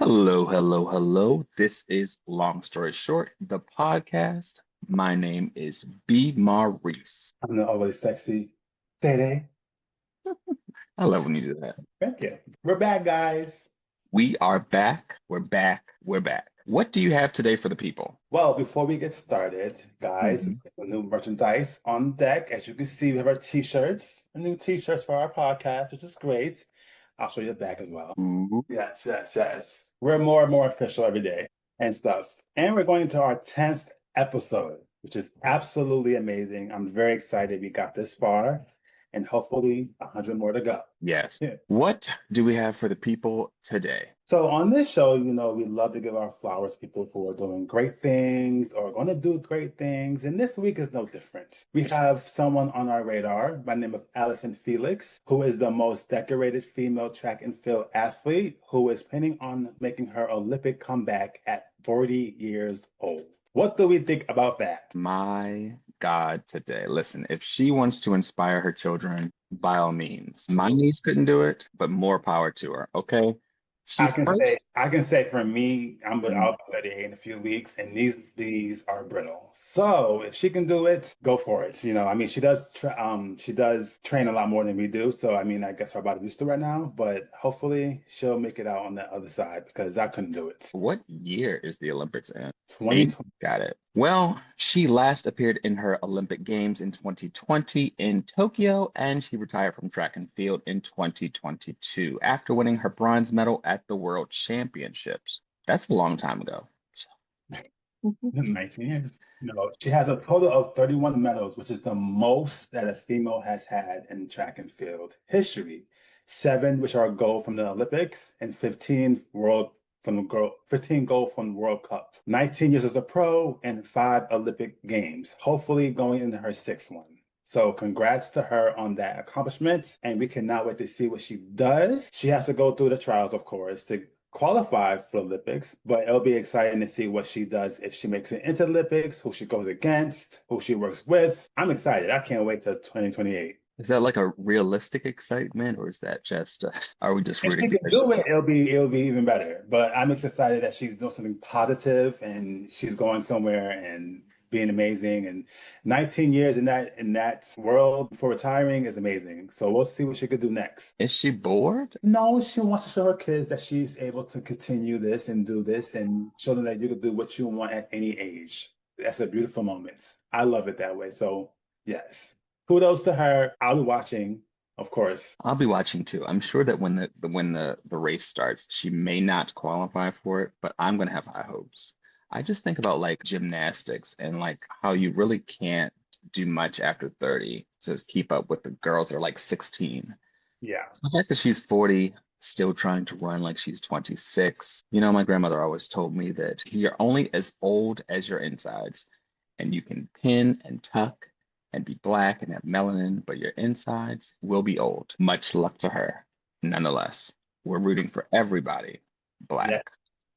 Hello, hello, hello. This is Long Story Short, the podcast. My name is B. Maurice. I'm the always sexy Fede. I love when you do that. Thank you. We're back, guys. We are back. We're back. We're back. What do you have today for the people? Well, before we get started, guys, we Mhm. have new merchandise on deck. As you can see, we have our t-shirts, new t-shirts for our podcast, which is great. I'll show you the back as well. Ooh, Yes, yes, yes. We're more and more official every day and stuff. And we're going into our 10th episode, which is absolutely amazing. I'm very excited we got this far and hopefully 100 more to go. yes. Yeah. What do we have for the people today? So on this show, we love to give our flowers to people who are doing great things or going to do great things. And this week is no different. We have someone on our radar by the name of Allyson Felix, who is the most decorated female track and field athlete who is planning on making her Olympic comeback at 40 years old. What do we think about that? My God, today. Listen, if she wants to inspire her children, by all means. My niece couldn't do it, but more power to her, okay? She I can say, first. I can say for me, I'll be ready in a few weeks, and these are brittle. So if she can do it, go for it. I mean, she does train a lot more than we do. So I mean, I guess her body used to right now, but hopefully she'll make it out on the other side because I couldn't do it. What year is the Olympics in? 2020. Got it. Well, she last appeared in her Olympic Games in 2020 in Tokyo, and she retired from track and field in 2022 after winning her bronze medal at the World Championships. That's a long time ago. 19 years. She has a total of 31 medals, which is the most that a female has had in track and field history. 7 which are gold from the Olympics and 15 gold from the World Cup. 19 years as a pro and 5 Olympic Games, hopefully going into her 6th one. So congrats to her on that accomplishment, and we cannot wait to see what she does. She has to go through the trials, of course, to qualify for the Olympics, but it'll be exciting to see what she does if she makes it into Olympics, who she goes against, who she works with. I'm excited. I can't wait till 2028. Is that like a realistic excitement, or is that just, are we just If rooting she can because do she's it, it'll be even better. But I'm excited that she's doing something positive and she's going somewhere and being amazing. And 19 years in that world before retiring is amazing. So we'll see what she could do next. Is she bored? No, she wants to show her kids that she's able to continue this and do this and show them that you can do what you want at any age. That's a beautiful moment. I love it that way. So yes, kudos to her. I'll be watching, of course. I'll be watching too. I'm sure that when the race starts, she may not qualify for it, but I'm gonna have high hopes. I just think about like gymnastics and like how you really can't do much after 30 to keep up with the girls that are like 16. Yeah. The fact that she's 40, still trying to run like she's 26. My grandmother always told me that you're only as old as your insides, and you can pin and tuck and be black and have melanin, but your insides will be old. Much luck to her. Nonetheless, we're rooting for everybody Yeah. black.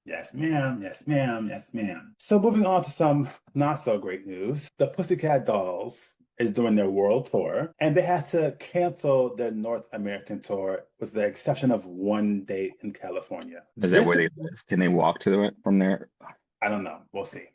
Yes, ma'am. Yes, ma'am. Yes, ma'am. So moving on to some not so great news. The Pussycat Dolls is doing their world tour, and they had to cancel their North American tour with the exception of one date in California. Is that This where they live? Can they walk to it from there? I don't know. We'll see.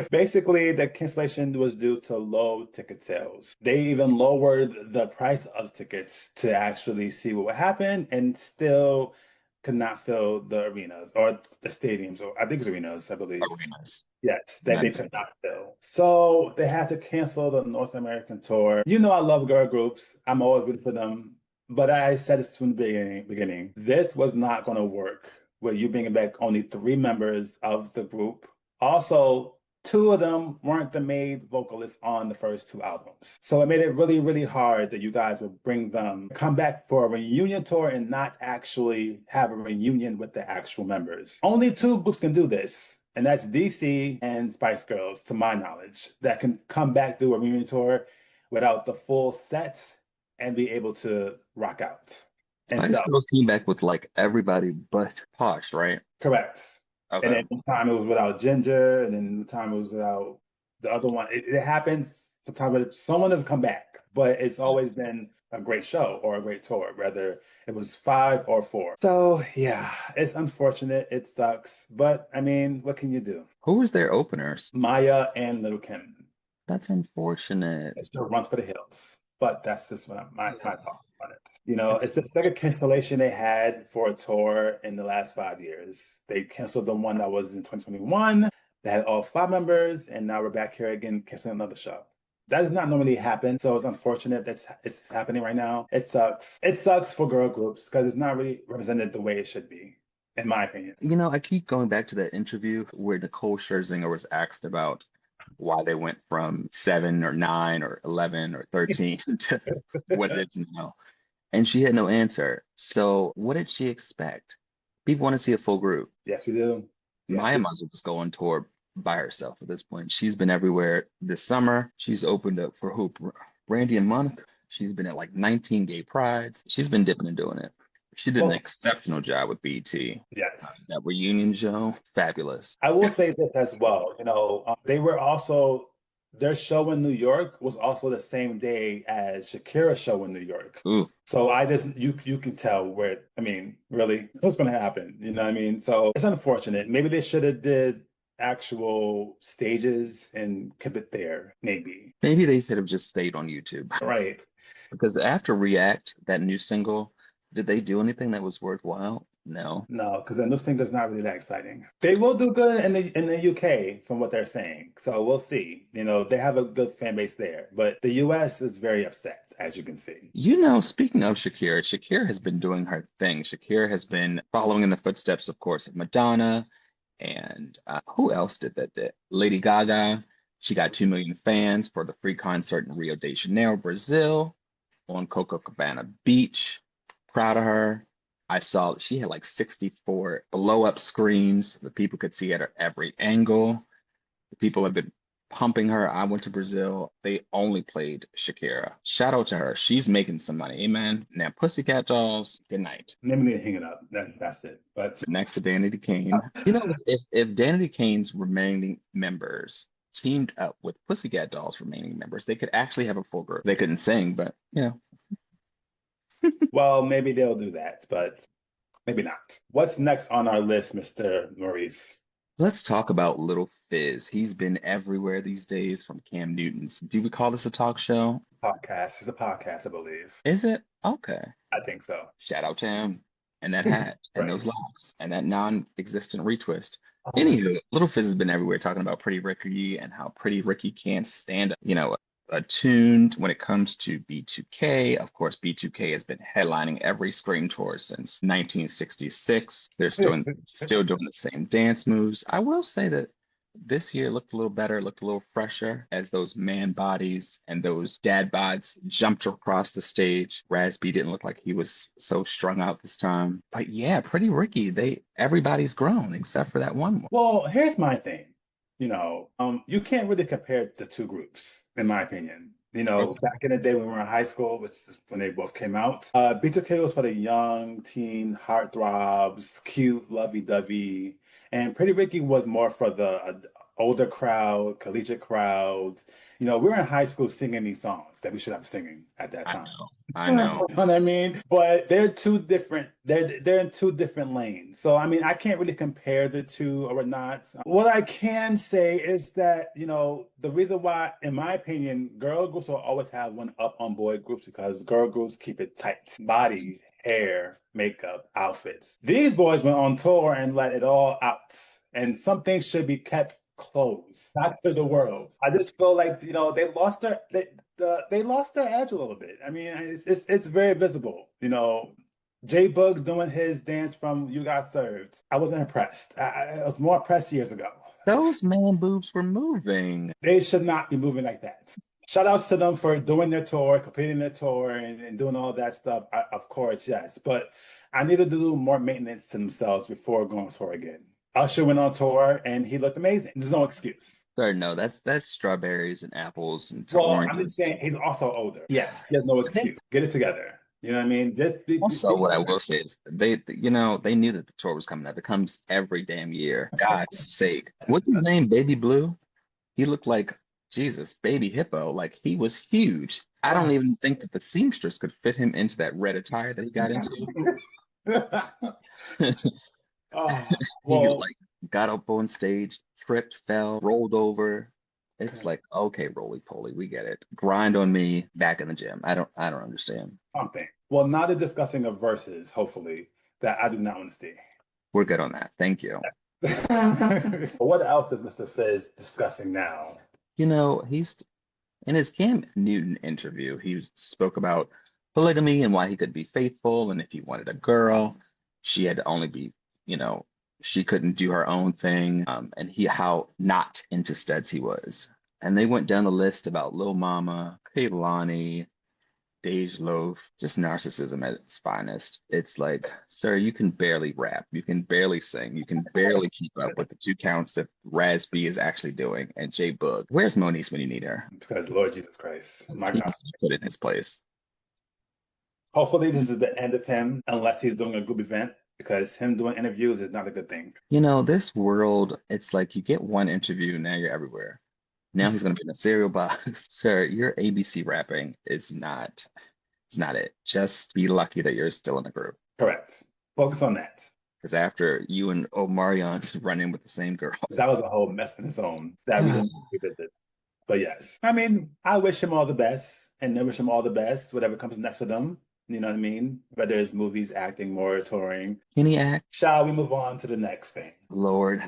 Basically, the cancellation was due to low ticket sales. They even lowered the price of tickets to actually see what would happen and still could not fill the arenas or the stadiums, or I think it's arenas, I believe. Arenas. Yes, that they Nice. could not fill. So they had to cancel the North American tour. I love girl groups. I'm always rooting for them. But I said this from the beginning. This was not going to work with you bringing back only 3 members of the group. Also, 2 of them weren't the main vocalists on the first 2 albums. So it made it really, really hard that you guys would come back for a reunion tour and not actually have a reunion with the actual members. Only 2 groups can do this. And that's DC and Spice Girls, to my knowledge, that can come back through a reunion tour without the full set and be able to rock out. And Spice so, Girls came back with like everybody but Posh, right? correct. And Okay. then one time it was without Ginger, and then the time it was without the other one. It happens sometimes, but someone has come back, but it's always been a great show or a great tour, whether it was 5 or 4. So yeah, it's unfortunate. It sucks. But I mean, what can you do? Who was their openers? Maya and Little Kim. That's unfortunate. It's still run for the hills. But that's just my thought on it. You know, That's it's just like a cancellation they had for a tour in the last 5 years. They canceled the one that was in 2021. They had all 5 members, and now we're back here again canceling another show. That does not normally happen, so it's unfortunate that it's happening right now. It sucks. It sucks for girl groups because it's not really represented the way it should be, in my opinion. I keep going back to that interview where Nicole Scherzinger was asked about why they went from 7 or 9 or 11 or 13 to what it is now. And she had no answer. So what did she expect? People want to see a full group. Yes, we do. Yes, Maya we might as well just go on tour by herself at this point. She's been everywhere this summer. She's opened up for who? Brandy and Monica. She's been at like 19 gay prides. She's been dipping and doing it. She did an Well, exceptional job with BT. yes. That reunion show, fabulous. I will say this as well. You know, they were also their show in New York was also the same day as Shakira's show in New York. Ooh, So I just you can tell where I mean, really, what's going to happen? You know what I mean? So it's unfortunate. Maybe they should have did actual stages and kept it there. Maybe. maybe they should have just stayed on YouTube. Right. Because after React, that new single, did they do anything that was worthwhile? No. No, because the new single's not really that exciting. They will do good in the UK from what they're saying. So we'll see. You know, they have a good fan base there, but the US is very upset, as you can see. Speaking of Shakira, Shakira has been doing her thing. Shakira has been following in the footsteps, of course, of Madonna and who else did that? Lady Gaga. She got 2 million fans for the free concert in Rio de Janeiro, Brazil, on Copacabana Beach. Proud of her. I saw she had like 64 blow up screens. The people could see at her every angle. The people have been pumping her. I went to Brazil. They only played Shakira. Shout out to her. She's making some money. Amen. Now, Pussycat Dolls, good night. Maybe need to hang it up. That's it. But Next to Danity Kane. If Danity Kane's remaining members teamed up with Pussycat Dolls' remaining members, they could actually have a full group. They couldn't sing, but well, maybe they'll do that, but maybe not. What's next on our list, Mr. Maurice? Let's talk about Lil Fizz. He's been everywhere these days from Cam Newton's. Do we call this a talk show? Podcast. It's a podcast, I believe. Is it? Okay. I think so. Shout out to him and that hat and Right. those locks and that non-existent retwist. Oh, Anywho, Lil Fizz has been everywhere talking about Pretty Ricky and how Pretty Ricky can't stand, attuned when it comes to B2K. Of course, B2K has been headlining every Scream tour since 1966. They're still doing the same dance moves. I will say that this year looked a little better, looked a little fresher as those man bodies and those dad bods jumped across the stage. Raz-B didn't look like he was so strung out this time. But yeah, Pretty Ricky, everybody's grown except for that one. Well, here's my thing. You can't really compare the two groups, in my opinion. Okay. Back in the day when we were in high school, which is when they both came out, B2K was for the young teen heartthrobs, cute, lovey-dovey, and Pretty Ricky was more for the older crowd, collegiate crowd. We were in high school singing these songs that we should have singing at that time. I know. You know what I mean? But they're two different, they're in two different lanes. So I mean, I can't really compare the two or not. What I can say is that, the reason why, in my opinion, girl groups will always have one up on boy groups because girl groups keep it tight. Body, hair, makeup, outfits. These boys went on tour and let it all out. And some things should be kept closed, not to the world. I just feel like, they lost their edge a little bit. I mean, it's very visible. J Bug doing his dance from You Got Served. I wasn't impressed. I was more impressed years ago. Those man boobs were moving. They should not be moving like that. Shout outs to them for doing their tour, completing their tour, and doing all that stuff. Of course, yes. But I needed to do more maintenance to themselves before going on tour again. Usher went on tour and he looked amazing. There's no excuse. Sorry, no, that's strawberries and apples and Well, oranges. I'm just saying he's also older. Yes, he has no excuse. Get it together. You know what I mean? Also, what I will say is they knew that the tour was coming up. It comes every damn year. God's sake. What's his name? Baby Blue? He looked like Jesus, Baby Hippo. Like he was huge. I don't even think that the seamstress could fit him into that red attire that he got into. Oh, He well, like got up on stage, tripped, fell, rolled over. It's okay, like, okay, roly poly, we get it. Grind on me back in the gym. I don't understand. something. Well, now they're discussing a verses, hopefully, that I do not want to see. We're good on that. Thank you. What else is Mr. Fizz discussing now? He's in his Cam Newton interview, he spoke about polygamy and why he could be faithful, and if he wanted a girl, she had to only be, you know, she couldn't do her own thing, and how not into studs he was. And they went down the list about Lil Mama, Kehlani, Dej Loaf, just narcissism at its finest. It's like, sir, you can barely rap, you can barely sing, you can barely keep up with the 2 counts that Raz B is actually doing. And J Boog, where's Moniece when you need her? Because Lord Jesus Christ, my He God. needs to be put in his place. Hopefully, this is the end of him, unless he's doing a group event, because him doing interviews is not a good thing. This world, it's like you get one interview, now you're everywhere. Now he's going to be in a cereal box. Sir, your ABC rapping it's not it. Just be lucky that you're still in the group. Correct. Focus on that. Because after you and Omarion run in with the same girl. That was a whole mess in its own that we didn't revisit. But yes, I mean, I wish him all the best, and I wish him all the best, whatever comes next for them. You know what I mean? Whether it's movies, acting, more touring. Can he act? Shall we move on to the next thing? Lord.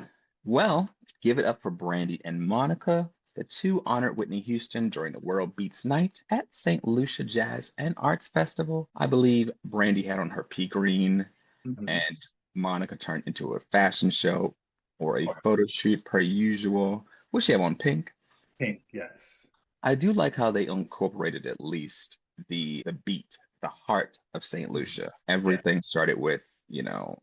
Well, give it up for Brandy and Monica. The two honored Whitney Houston during the World Beats Night at St. Lucia Jazz and Arts Festival. I believe Brandy had on her pea green and Monica turned into a fashion show or a photo shoot per usual. What she have on, pink? Pink, yes. I do like how they incorporated at least the beat, the heart of St. Lucia. Everything started with, a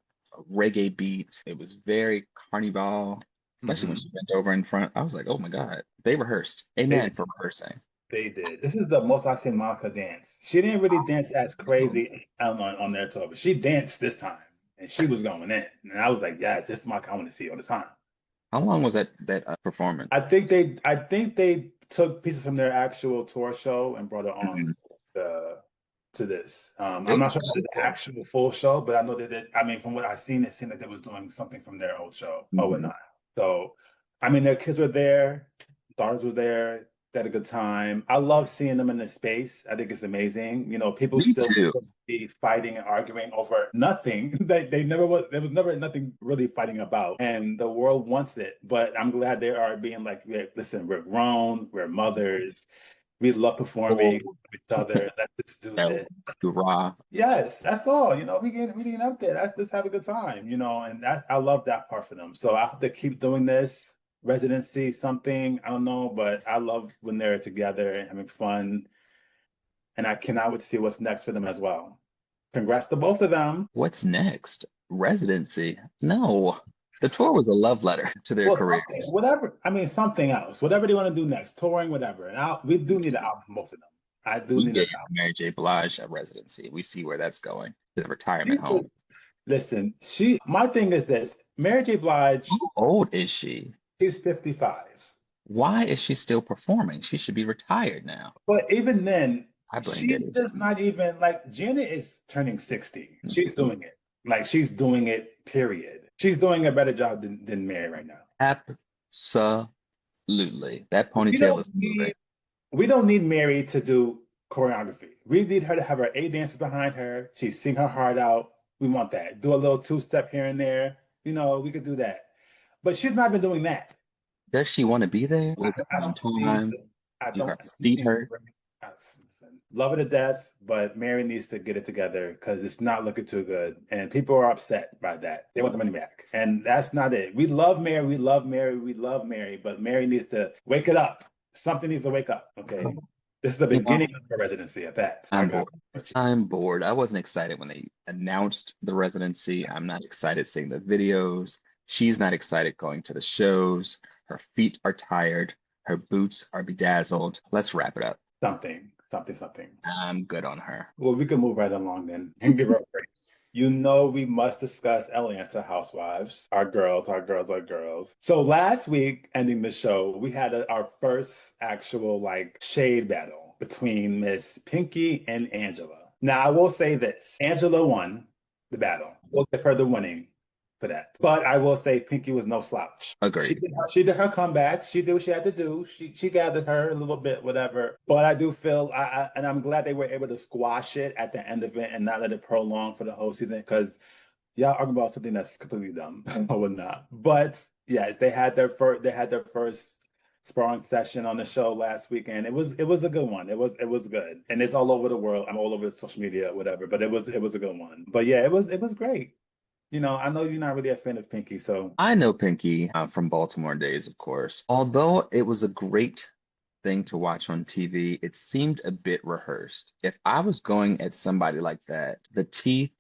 reggae beat. It was very carnival, especially when she bent over in front. I was like, oh my God, they rehearsed. Amen for rehearsing. They did. This is the most I've seen Monica dance. She didn't really dance as crazy on their tour, but she danced this time, and she was going in. And I was like, yes, this is Monica I want to see all the time. How long was that performance? I think they took pieces from their actual tour show and brought it on to this. I'm not sure if it's the actual full show, but I know they did. I mean, from what I've seen, it seemed like they was doing something from their old show or whatnot. So, I mean, their kids were there, daughters were there. They had a good time. I love seeing them in the space. I think it's amazing. People still be fighting and arguing over nothing. They never was. There was never nothing really fighting about, and the world wants it. But I'm glad they are being like, listen, we're grown, we're mothers. We love performing with each other. Let's just do this. Hurrah. Yes, that's all. We getting up there. Let's just have a good time. And I love that part for them. So I hope they keep doing this. Residency, something, I don't know, but I love when they're together and having fun. And I cannot wait to see what's next for them as well. Congrats to both of them. What's next? Residency? No. The tour was a love letter to their careers. Whatever. I mean, something else. Whatever they want to do next, touring, whatever. And we do need an album from both of them. I do need an album. Mary J. Blige a residency. We see where that's going. To the retirement home. Listen, my thing is this. Mary J. Blige. How old is she? She's 55. Why is she still performing? She should be retired now. But even then, she's just not even like Janet is turning 60. She's doing it. Like she's doing it, period. She's doing a better job than Mary right now. Absolutely. That ponytail is moving. We don't need Mary to do choreography. We need her to have her A dancers behind her. She sing her heart out. We want that. Do a little 2-step here and there. We could do that. But she's not even doing that. Does she want to be there? I don't feed her. Love her to death, but Mary needs to get it together because it's not looking too good. And people are upset by that. They want the money back. And that's not it. We love Mary. We love Mary. We love Mary. But Mary needs to wake it up. Something needs to wake up. Okay. This is the beginning of her residency at that. I'm bored. I wasn't excited when they announced the residency. I'm not excited seeing the videos. She's not excited going to the shows. Her feet are tired. Her boots are bedazzled. Let's wrap it up. Something. I'm good on her. Well, we can move right along then and give her a break. We must discuss Atlanta Housewives. Our girls. So last week, ending the show, we had our first actual shade battle between Miss Pinky and Angela. Now, I will say this. Angela won the battle. We'll give her the winning for that. But I will say Pinky was no slouch. Agreed. She did her comeback. She did what she had to do. She gathered her a little bit, whatever. But I do feel, and I'm glad they were able to squash it at the end of it and not let it prolong for the whole season, because y'all arguing about something that's completely dumb or whatnot. But yes, they had their first sparring session on the show last weekend. It was a good one. It was good, and it's all over the world. I'm all over social media, whatever. But it was a good one. But yeah, it was great. You know, I know you're not really a fan of Pinky, so I know Pinky from Baltimore days, of course. Although it was a great thing to watch on TV, it seemed a bit rehearsed. If I was going at somebody like that, the teeth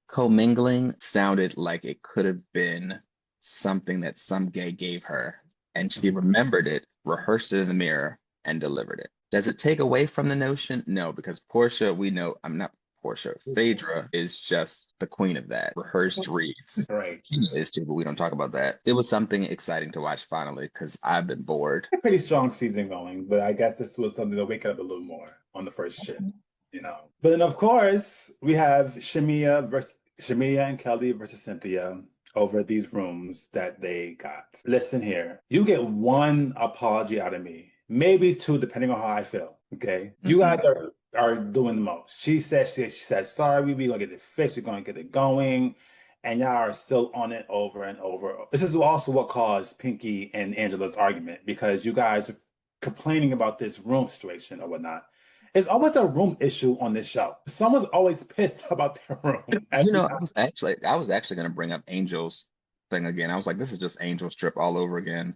commingling sounded like it could have been something that some gay gave her, and she remembered it, rehearsed it in the mirror, and delivered it. Does it take away from the notion? No, because Portia, we know, I'm not Portia, Phaedra is just the queen of that. Rehearsed reads. right. She is too, but we don't talk about that. It was something exciting to watch finally because I've been bored. A pretty strong season going, but I guess this was something to wake up a little more on the first shift, you know. But then of course we have Shamia and Kelly versus Cynthia over these rooms that they got. Listen here, you get one apology out of me, maybe two, depending on how I feel. Okay, you guys are doing the most. She said sorry, we're gonna get it fixed, we're gonna get it going, and y'all are still on it over and over. This is also what caused Pinky and Angela's argument, because you guys are complaining about this room situation or whatnot. It's always a room issue on this show. Someone's always pissed about their room. You know, I was actually going to bring up Angel's thing again. I was like, this is just Angel's trip all over again,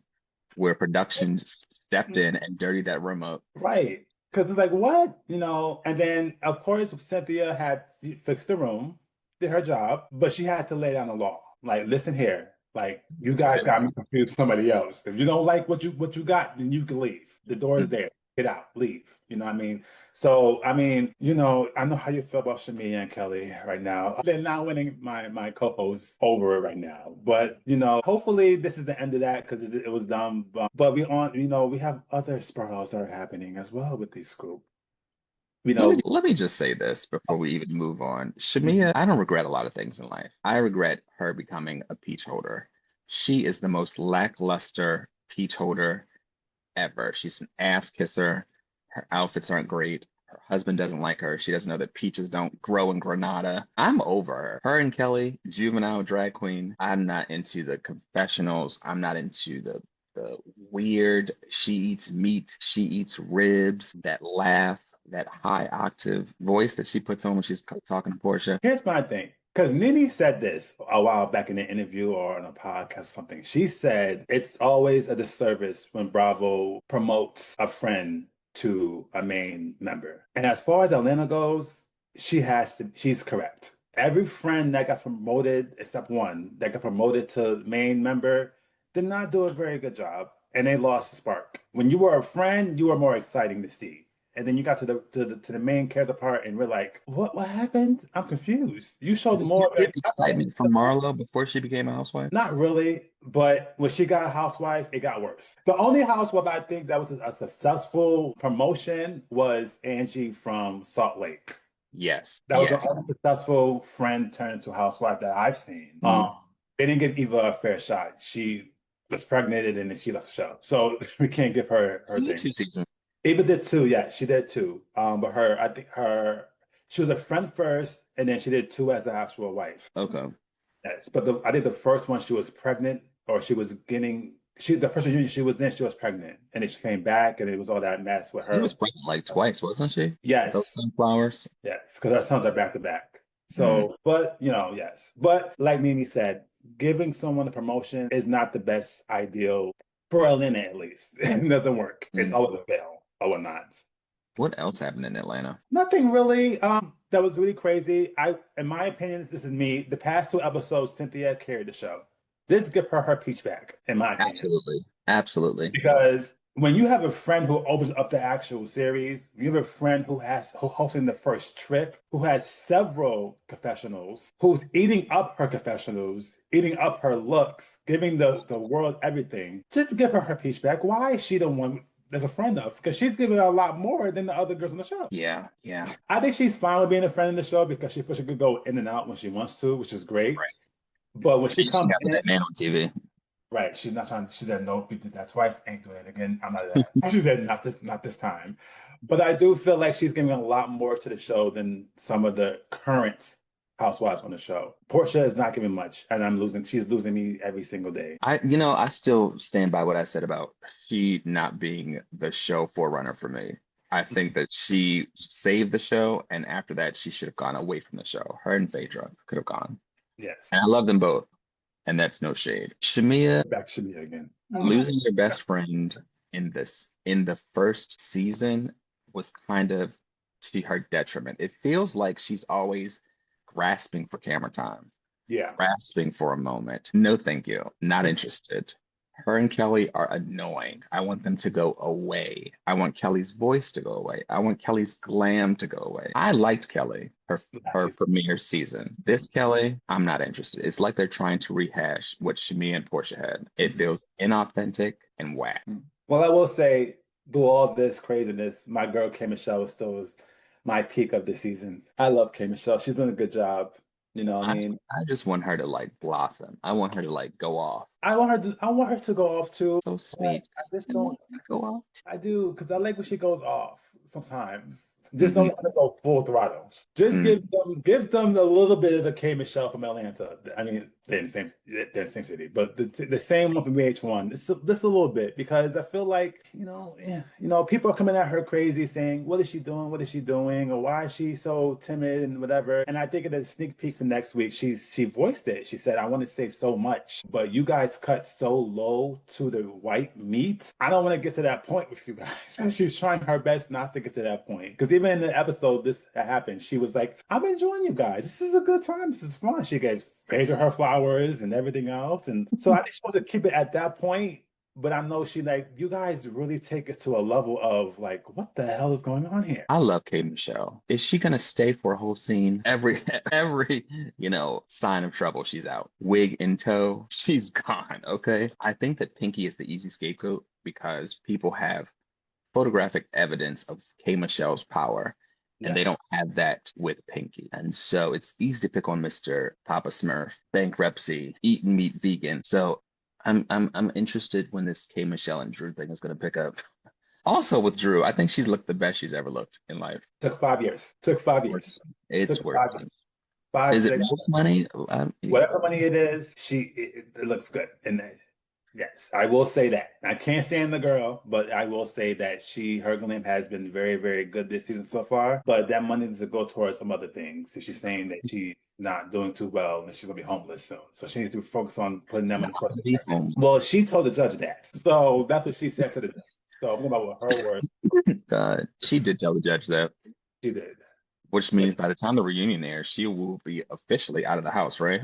where production stepped in and dirtied that room up. Right. Because it's like, what? You know, and then, of course, Cynthia had fixed the room, did her job, but she had to lay down the law. Like, listen here. Like, you guys got me confused with somebody else. If you don't like what you got, then you can leave. The door is there. Get out, leave. You know what I mean? So, I mean, you know, I know how you feel about Shamia and Kelly right now. They're not winning my co-hosts over right now. But, you know, hopefully this is the end of that, because it was dumb. But we have other spirals that are happening as well with this group. You know, let me just say this before we even move on. Shamia, I don't regret a lot of things in life. I regret her becoming a peach holder. She is the most lackluster peach holder ever. She's an ass kisser. Her outfits aren't great. Her husband doesn't like her. She doesn't know that peaches don't grow in Granada. I'm over her. Her and Kelly, juvenile drag queen. I'm not into the confessionals. I'm not into the weird, she eats meat, she eats ribs, that laugh, that high octave voice that she puts on when she's talking to Portia. Here's my thing. Because Nene said this a while back in an interview or on a podcast or something. She said it's always a disservice when Bravo promotes a friend to a main member. And as far as Atlanta goes, she's correct. Every friend that got promoted, except one, that got promoted to main member, did not do a very good job. And they lost the spark. When you were a friend, you were more exciting to see. And then you got to the main character part, and we're like, what happened? I'm confused. You showed more excitement from Marlo before she became a housewife? Not really, but when she got a housewife, it got worse. The only housewife I think that was a successful promotion was Angie from Salt Lake. Yes. That was the only successful friend turned into a housewife that I've seen. They didn't give Eva a fair shot. She was pregnant and then she left the show. So we can't give her thing. 2 seasons. Eva did too, yeah, she did too. But she was a friend first, and then she did 2 as an actual wife. Okay. Yes, but I think the first one she was pregnant, or she was getting. The first one she was in, she was pregnant, and then she came back, and it was all that mess with her. She was pregnant like twice, wasn't she? Yes. Those sunflowers. Yes, because her sons are back to back. So, but yes, but like Nene said, giving someone a promotion is not the best ideal for Atlanta, at least. It doesn't work. It's always a fail. Or not. What else happened in Atlanta? Nothing really. That was really crazy. In my opinion, this is me. The past 2 episodes, Cynthia carried the show. This give her peach back, in my opinion. Absolutely. Because when you have a friend who opens up the actual series, you have a friend who hosting the first trip, who has several confessionals, who's eating up her confessionals, eating up her looks, giving the world everything. Just give her peach back. Why is she the one as a friend of, because she's giving a lot more than the other girls on the show. Yeah, yeah. I think she's fine with being a friend in the show because she feels she could go in and out when she wants to, which is great. Right. But when she And she comes got with in, that man on TV. right, she's not trying. She said, "No, we did that twice. Ain't doing it again. I'm not that." She said, not this time." But I do feel like she's giving a lot more to the show than some of the current housewives on the show. Portia is not giving much, and I'm losing. She's losing me every single day. I still stand by what I said about she not being the show forerunner for me. I think that she saved the show, and after that, she should have gone away from the show. Her and Phaedra could have gone. Yes, And I love them both, and that's no shade. Shamia back to me again. losing your best friend in the first season was kind of to her detriment. It feels like she's always grasping for camera time, Yeah, grasping for a moment. No, thank you. Not interested. Her and Kelly are annoying. I want them to go away. I want Kelly's voice to go away. I want Kelly's glam to go away. I liked Kelly, her premiere season. This Kelly, I'm not interested. It's like they're trying to rehash what Shami and Portia had. It feels inauthentic and whack. well, I will say, through all this craziness, my girl K Michelle was still my peak of the season. I love K Michelle. She's doing a good job. You know what I mean? I just want her to like blossom. I want her to like go off. I want her to go off too. So sweet. I just I don't. want her to go off. I do because I like when she goes off sometimes. Just don't let her go full throttle. Just give them a little bit of the K Michelle from Atlanta. I mean, they're in the same city, but the same one from VH1. Just a little bit because I feel like people are coming at her crazy, saying, "What is she doing? What is she doing? Or why is she so timid and whatever?" And I think in a sneak peek for next week, she voiced it. She said, "I want to say so much, but you guys cut so low to the white meat. I don't want to get to that point with you guys." And she's trying her best not to get to that point because even in the episode this happened, she was like, "I'm enjoying you guys. This is a good time. This is fun." She gave Phaedra her flowers and everything else, and so I think she wants to keep it at that point. But I know she like, you guys really take it to a level of like, what the hell is going on here? I love K Michelle. Is she gonna stay for a whole scene? Every sign of trouble, she's out. Wig in tow, she's gone. Okay. I think that Pinky is the easy scapegoat because people have photographic evidence of K Michelle's power. And they Yes. don't have that with Pinky. And so it's easy to pick on Mr. Papa Smurf, bankruptcy, eating meat vegan. So I'm interested when this K Michelle and Drew thing is gonna pick up. Also with Drew, I think she's looked the best she's ever looked in life. Took 5 years. Took 5 years. It's Took 5 working. years. Five, Is it 6, most money? whatever money it is, it looks good. And yes, I will say that. I can't stand the girl, but I will say that her glam has been very, very good this season so far. But that money needs to go towards some other things. If she's saying that she's not doing too well and she's gonna be homeless soon, so she needs to focus on putting that money towards. Well, she told the judge that, so that's what she said to the judge. So I'm going about her words. God, she did tell the judge that, She did. which means by the time the reunion airs, she will be officially out of the house, right?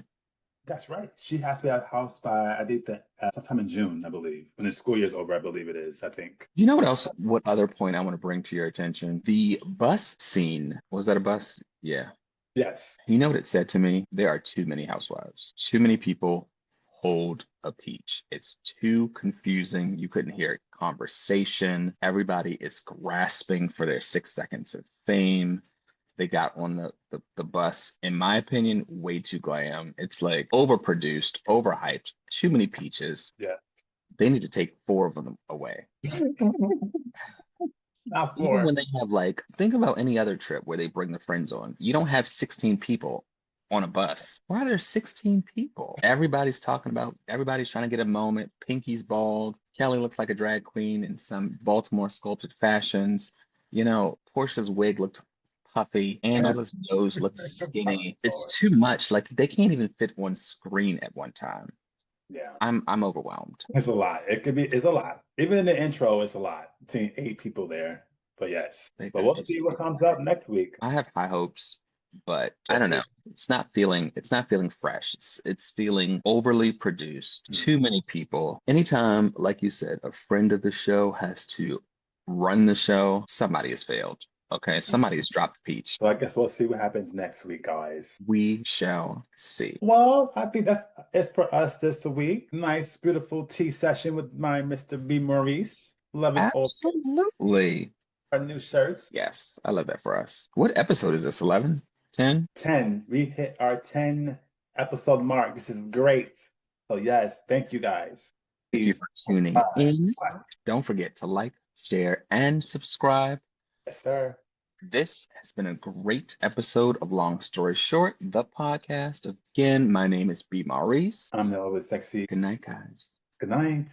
That's right. She has to be out of the house by, I think, sometime in June, I believe. When the school year's over, I believe it is, I think. You know what else? What other point I want to bring to your attention? The bus scene. Was that a bus? Yeah. Yes. You know what it said to me? There are too many housewives. Too many people hold a peach. It's too confusing. You couldn't hear conversation. Everybody is grasping for their 6 seconds of fame. They got on the bus, in my opinion, way too glam. It's like overproduced, overhyped, too many peaches. Yeah. They need to take 4 of them away. Not Even 4. when they have like, think about any other trip where they bring the friends on. You don't have 16 people on a bus. Why are there 16 people? Everybody's trying to get a moment. Pinky's bald. Kelly looks like a drag queen in some Baltimore sculpted fashions. Portia's wig looked puffy. Angela's nose looked skinny. It's too much. Like they can't even fit on screen at one time. Yeah. I'm overwhelmed. It's a lot. It's a lot. Even in the intro, it's a lot. Seeing 8 people there. But yes. But we'll see what comes up next week. I have high hopes, but I don't know. It's not feeling fresh. It's feeling overly produced. Too many people. Anytime, like you said, a friend of the show has to run the show, somebody has failed. Okay, somebody has dropped the peach. So I guess we'll see what happens next week, guys. We shall see. Well, I think that's it for us this week. Nice, beautiful tea session with my Mr. B. Maurice. Loving all Absolutely. our new shirts. Yes, I love that for us. What episode is this? 11? 10? 10. We hit our 10 episode mark. This is great. So yes, thank you guys. Thank you Please for tuning in. Don't forget to like, share, and subscribe. Yes, sir. This has been a great episode of Long Story Short, the podcast. Again, my name is B. Maurice. I'm the always sexy. Good night, guys. Good night.